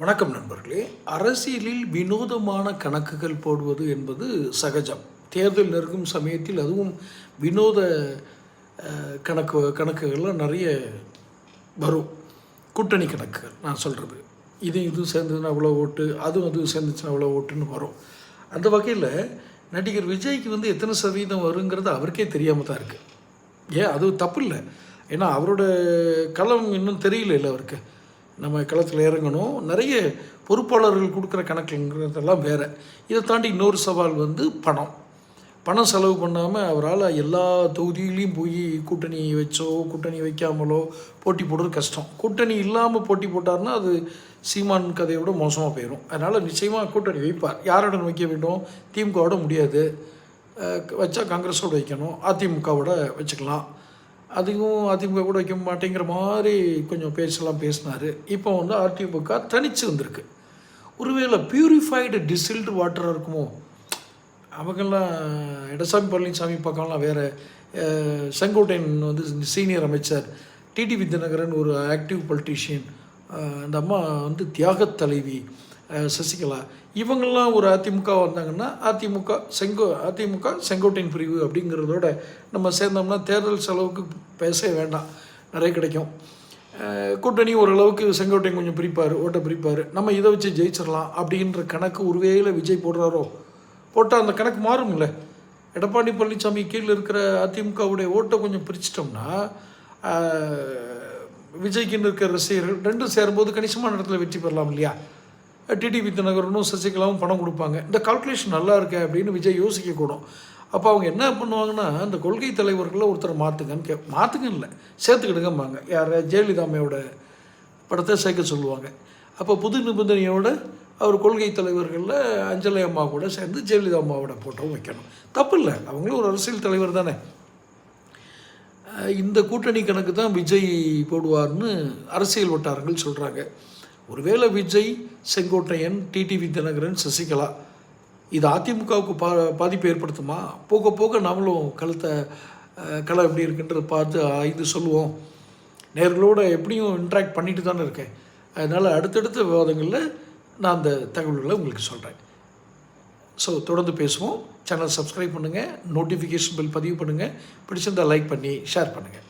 வணக்கம் நண்பர்களே. அரசியலில் வினோதமான கணக்குகள் போடுவது என்பது சகஜம். தேர்தல் நெருங்கும் சமயத்தில் அதுவும் வினோத கணக்குகள்லாம் நிறைய வரும். கூட்டணி கணக்குகள் நான் சொல்கிறது, இதுவும் சேர்ந்ததுன்னா அவ்வளோ ஓட்டு, அதுவும் சேர்ந்துச்சுன்னா அவ்வளோ ஓட்டுன்னு வரும். அந்த வகையில் நடிகர் விஜய்க்கு எத்தனை சதவீதம் வருங்கிறது அவருக்கே தெரியாமல் தான் இருக்குது. ஏன் அது தப்பு இல்லை, ஏன்னா அவரோட களம் இன்னும் தெரியல அவருக்கு. நம்ம களத்தில் இறங்கணும். நிறைய பொறுப்பாளர்கள் கொடுக்குற கணக்குங்கிறதெல்லாம் வேறு. இதை தாண்டி இன்னொரு சவால் பணம் செலவு பண்ணாமல் அவரால் எல்லா தொகுதியிலையும் போய் கூட்டணி வச்சோ கூட்டணி வைக்காமலோ போட்டி போடுறது கஷ்டம். கூட்டணி இல்லாமல் போட்டி போட்டார்னா அது சீமான் கதையை விட மோசமாக போயிடும். அதனால் நிச்சயமாக கூட்டணி வைப்பார். யாருடன் வைக்க வேண்டும்? திமுகவோட முடியாது, வச்சா காங்கிரஸோடு வைக்கணும், அதிமுகவோட வச்சுக்கலாம். அதுவும் அதிமுக கூட வைக்க மாட்டேங்கிற மாதிரி கொஞ்சம் பேசலாம் பேசினார். இப்போ அதிமுக தனித்து வந்திருக்கு. ஒருவேளை பியூரிஃபைடு டிஸ்டில்டு வாட்டராக இருக்குமோ? அவங்கெல்லாம் எடப்பாடி பழனிசாமி பக்கம்லாம் வேறு. செங்கோட்டையன் சீனியர் அமைச்சர், டிடிவி தினகரன் ஒரு ஆக்டிவ் பொலிட்டீஷியன், அந்த அம்மா தியாகத் தலைவி சசிகலா, இவங்கெல்லாம் ஒரு அதிமுக வந்தாங்கன்னா அதிமுக செங்கோட்டையன் பிரிவு அப்படிங்கிறதோட நம்ம சேர்ந்தோம்னா தேர்தல் செலவுக்கு பேசவே வேண்டாம், நிறைய கிடைக்கும். கூட்டணி ஓரளவுக்கு செங்கோட்டையன் கொஞ்சம் ஓட்டை பிரிப்பார், நம்ம இதை வச்சு ஜெயிச்சிடலாம் அப்படின்ற கணக்கு ஒருவேளை விஜய் போடுறாரோ? போட்டால் அந்த கணக்கு மாறும்ல. எடப்பாடி பழனிசாமி கீழே இருக்கிற அதிமுகவுடைய ஓட்டை கொஞ்சம் பிரிச்சிட்டோம்னா விஜய்க்குன்னு இருக்கிற ரசிகர்கள் ரெண்டும் சேரும்போது கணிசமான இடத்துல வெற்றி பெறலாம் இல்லையா? டிடிவி தினகரனும் சசிகலாவும் பணம் கொடுப்பாங்க. இந்த கால்குலேஷன் நல்லா இருக்கே அப்படின்னு விஜய் யோசிக்கக்கூடும். அப்போ அவங்க என்ன பண்ணுவாங்கன்னா, அந்த கொள்கை தலைவர்களில் ஒருத்தரை மாற்றுங்கன்னு இல்லை, சேர்த்துக்கிடுங்கம்பாங்க. யார்? ஜெயலலிதா அம்மையோட படத்தை சேர்க்க சொல்லுவாங்க. அப்போ புது நிபந்தனையோடு அவர் கொள்கை தலைவர்களில் அஞ்சலி அம்மா கூட சேர்ந்து ஜெயலலிதா அம்மாவோட போட்டோவும் வைக்கணும். தப்பு இல்லை, அவங்களும் ஒரு அரசியல் தலைவர் தானே. இந்த கூட்டணி கணக்கு தான் விஜய் போடுவார்னு அரசியல் வட்டாரங்கள் சொல்கிறாங்க. ஒருவேளை விஜய், செங்கோட்டையன், டிடிவி தினகரன், சசிகலா இது அதிமுகவுக்கு பாதிப்பு ஏற்படுத்துமா? போக போக நாமளும் களம் எப்படி இருக்குன்றதை பார்த்து ஆய்ந்து சொல்லுவோம். நேர்களோடு எப்படியும் இன்ட்ராக்ட் பண்ணிட்டு தானே இருக்கேன். அதனால் அடுத்தடுத்த விவாதங்களில் நான் அந்த தகவல்களை உங்களுக்கு சொல்கிறேன். ஸோ தொடர்ந்து பேசுவோம். சேனல் சப்ஸ்கிரைப் பண்ணுங்கள், நோட்டிஃபிகேஷன் பில் பதிவு பண்ணுங்கள், பிடிச்சிருந்தால் லைக் பண்ணி ஷேர் பண்ணுங்கள்.